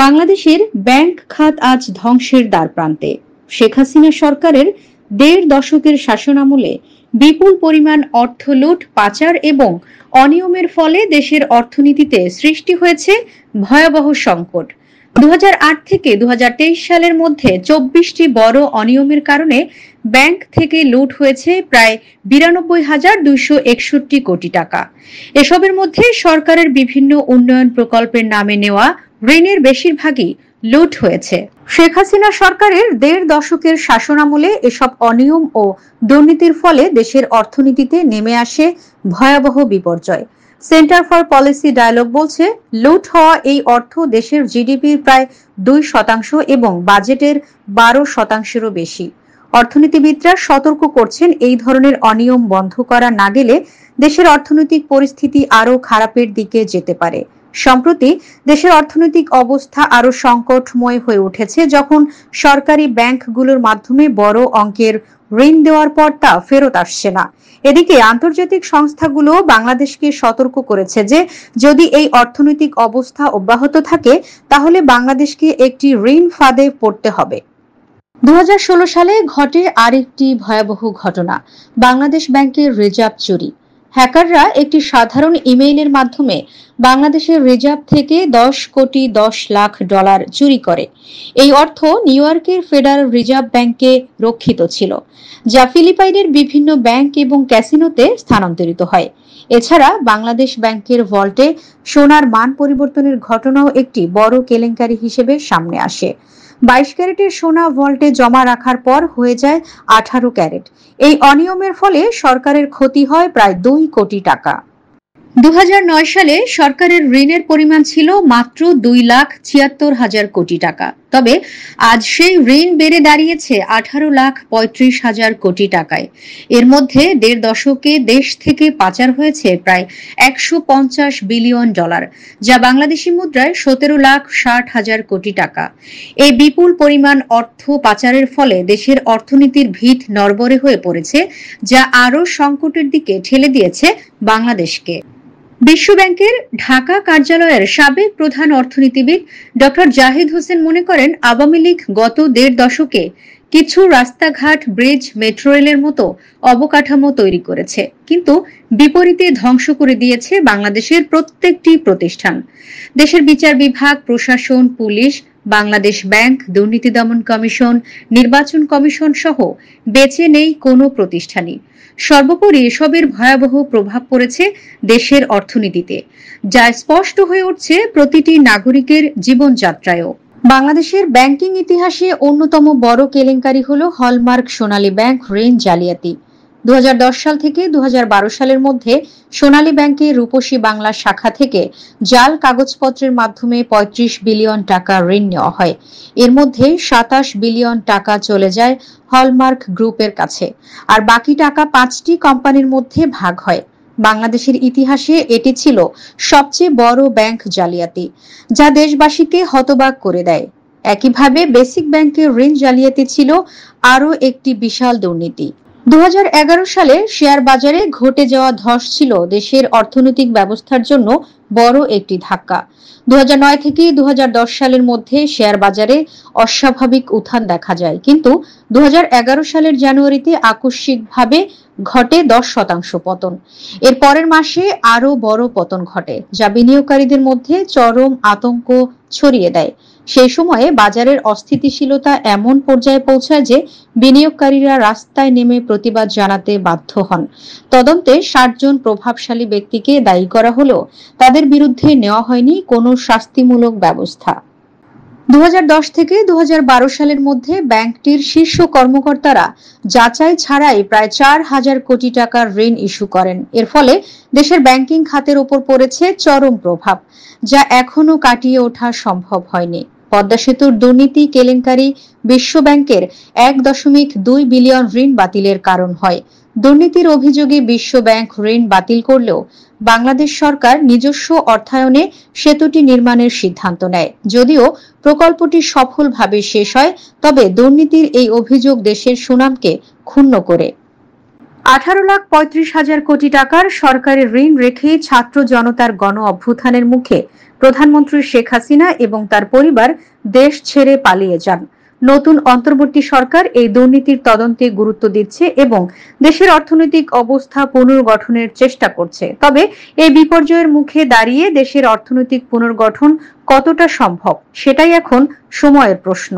বাংলাদেশের ব্যাংক খাত আজ ধ্বংসের দ্বারপ্রান্তে। শেখ হাসিনা সরকারের ১.৫ দশকের শাসনামলে বিপুল পরিমাণ অর্থ লুট, পাচার এবং অনিয়মের ফলে দেশের অর্থনীতিতে সৃষ্টি হয়েছে ভয়াবহ সংকট। ২০০৮ থেকে ২০২৩ সালের মধ্যে ২৪টি বড় অনিয়মের কারণে ব্যাংক থেকে লুট হয়েছে প্রায় ৯২,২৬১ কোটি টাকা। এসবের মধ্যে সরকারের বিভিন্ন উন্নয়ন প্রকল্পের নামে নেওয়া ঋণের বেশিরভাগই লুট হয়েছে। শেখ হাসিনা সরকারের ১.৫ দশকের শাসনামলে এসব অনিয়ম ও দুর্নীতির ফলে দেশের অর্থনীতিতে নেমে আসে ভয়াবহ বিপর্যয়। সেন্টার ফর পলিসি ডায়ালগ বলছে, লুট হওয়া এই অর্থ দেশের জিডিপির প্রায় ২% এবং বাজেটের ১২%-এরও বেশি। অর্থনীতিবিদরা সতর্ক করছেন, এই ধরনের অনিয়ম বন্ধ করা না গেলে দেশের অর্থনৈতিক পরিস্থিতি আরও খারাপের দিকে যেতে পারে। সম্প্রতি দেশের অর্থনৈতিক অবস্থা আরো সংকটময় হয়ে উঠেছে যখন সরকারি ব্যাংকগুলোর মাধ্যমে বড় অঙ্কের ঋণ দেওয়ার পর তা ফেরত আসছে না। এদিকে আন্তর্জাতিক সংস্থাগুলো বাংলাদেশকে সতর্ক করেছে যে যদি এই অর্থনৈতিক অবস্থা অব্যাহত থাকে তাহলে বাংলাদেশকে একটি ঋণ ফাঁদে পড়তে হবে। ২০১৬ সালে ঘটে আরেকটি ভয়াবহ ঘটনা, বাংলাদেশ ব্যাংকের রিজার্ভ চুরি। হ্যাকাররা একটি সাধারণ ইমেইলের মাধ্যমে বাংলাদেশের রিজার্ভ থেকে $১০,১০,০০,০০০ চুরি করে। এই অর্থ নিউ ইয়র্কের ফেডারেল রিজার্ভ ব্যাংকে রক্ষিত ছিল, যা ফিলিপাইনের বিভিন্ন ব্যাংক এবং ক্যাসিনোতে স্থানান্তরিত হয়। এছাড়া বাংলাদেশ ব্যাংকের ভল্টে সোনার মান পরিবর্তনের ঘটনাও একটি বড় কেলেঙ্কারি হিসেবে সামনে আসে। ২২ ক্যারেটের সোনা ভল্টে জমা রাখার পর হয়ে যায় ১৮ ক্যারেট। এই অনিয়মের ফলে সরকারের ক্ষতি হয় প্রায় ২ কোটি টাকা। ২০০৯ সালে সরকারের ঋণের পরিমাণ ছিল মাত্র ২,৭৬,০০০ কোটি টাকা। তবে আজ সেই ঋণ বেড়ে দাঁড়িয়েছে ১৮,৩৫,০০০ কোটি টাকায়। এর মধ্যে ১.৫ দশকে দেশ থেকে পাচার হয়েছে প্রায় $১৫০ বিলিয়ন, যা বাংলাদেশি মুদ্রায় ১৭,৬০,০০০ কোটি টাকা। এই বিপুল পরিমাণ অর্থ পাচারের ফলে দেশের অর্থনীতির ভিত নড়বড়ে হয়ে পড়েছে, যা আরও সংকটের দিকে ঠেলে দিয়েছে বাংলাদেশকে। বিশ্বব্যাংকের ঢাকা কার্যালয়ের সাবেক প্রধান অর্থনীতিবিদ ডক্টর জাহিদ হোসেন মনে করেন, আওয়ামী লীগ গত ১.৫ দশকে কিছু রাস্তাঘাট, ব্রিজ, মেট্রো রেলের মতো অবকাঠামো তৈরি করেছে, কিন্তু বিপরীতে ধ্বংস করে দিয়েছে বাংলাদেশের প্রত্যেকটি প্রতিষ্ঠান। দেশের বিচার বিভাগ, প্রশাসন, পুলিশ, বাংলাদেশ ব্যাংক, দুর্নীতি দমন কমিশন, নির্বাচন কমিশন সহ বেঁচে নেই কোনো প্রতিষ্ঠানই। সর্বোপরি এসবের ভয়াবহ প্রভাব পড়েছে দেশের অর্থনীতিতে, যা স্পষ্ট হয়ে উঠছে প্রতিটি নাগরিকের জীবনযাত্রায়ও। বাংলাদেশের ব্যাংকিং ইতিহাসে অন্যতম বড় কেলেঙ্কারি হল হলমার্ক সোনালী ব্যাংক ঋণ জালিয়াতি। ২০১০ সাল থেকে ২০১২ সালের মধ্যে সোনালী ব্যাংকের রূপসী বাংলা শাখা থেকে জাল কাগজপত্রের মাধ্যমে ৩৫ বিলিয়ন টাকা ঋণ নেওয়া হয়। এর মধ্যে ২৭ বিলিয়ন টাকা চলে যায় হলমার্ক গ্রুপের কাছে, আর বাকি টাকা ৫টি কোম্পানির মধ্যে ভাগ হয়। বাংলাদেশের ইতিহাসে এটি ছিল সবচেয়ে বড় ব্যাংক জালিয়াতি, যা দেশবাসীকে হতবাক করে দেয়। একইভাবে বেসিক ব্যাংকের ঋণ জালিয়াতি ছিল আরও একটি বিশাল দুর্নীতি। ২০১১ সালে শেয়ার বাজারে ঘটে যাওয়া ধস ছিল দেশের অর্থনৈতিক ব্যবস্থার জন্য বড় একটি ধাক্কা। ২০০৯ থেকে ২০১০ সালের মধ্যে শেয়ার বাজারে অস্বাভাবিক উত্থান দেখা যায়, কিন্তু ২০১১ সালের জানুয়ারিতে আকস্মিকভাবে ঘটে ১০% পতন। এর পরের মাসে আরও বড় পতন ঘটে, যা বিনিয়োগকারীদের মধ্যে চরম আতঙ্ক ছড়িয়ে দেয়। সেই সময়ে বাজারের অস্থিতিশীলতা এমন পর্যায়ে পৌঁছায় যে বিনিয়োগকারীরা রাস্তায় নেমে প্রতিবাদ জানাতে বাধ্য হন। তদন্তে ৬০ জন প্রভাবশালী ব্যক্তিকে দায়ী করা হলেও তাদের বিরুদ্ধে নেওয়া হয়নি কোনো শাস্তিমূলক ব্যবস্থা। ২০১০ থেকে ২০১২ সালের মধ্যে ব্যাংকটির শীর্ষ কর্মকর্তারা যাচাই ছাড়াই প্রায় ৪,০০০ কোটি টাকার ঋণ ইস্যু করেন। এর ফলে দেশের ব্যাংকিং খাতের উপর পড়েছে চরম প্রভাব, যা এখনো কাটিয়ে ওঠা সম্ভব হয়নি। পদ্মা সেতুর দুর্নীতি কেলেঙ্কারি বিশ্ব ব্যাংকের ১.২ বিলিয়ন ঋণ বাতিলের কারণ হয়। দুর্নীতির অভিযোগে বিশ্ব ব্যাংক ঋণ বাতিল করলেও বাংলাদেশ সরকার নিজস্ব অর্থায়নে সেতুটি নির্মাণের সিদ্ধান্ত নেয়। যদিও প্রকল্পটি সফলভাবে শেষ হয়, তবে দুর্নীতির এই অভিযোগ দেশের সুনামকে ক্ষুণ্ণ করে। ১৮,৩৫,০০০ কোটি টাকার সরকারি ঋণ রেখে ছাত্র জনতার গণ অভ্যুত্থানের মুখে প্রধানমন্ত্রী শেখ হাসিনা এবং তার পরিবার দেশ ছেড়ে পালিয়ে যান। নতুন অন্তর্বর্তী সরকার এই দুর্নীতির তদন্তে গুরুত্ব দিচ্ছে এবং দেশের অর্থনৈতিক অবস্থা পুনর্গঠনের চেষ্টা করছে। তবে এই বিপর্যয়ের মুখে দাঁড়িয়ে দেশের অর্থনৈতিক পুনর্গঠন কতটা সম্ভব সেটাই এখন সময়ের প্রশ্ন।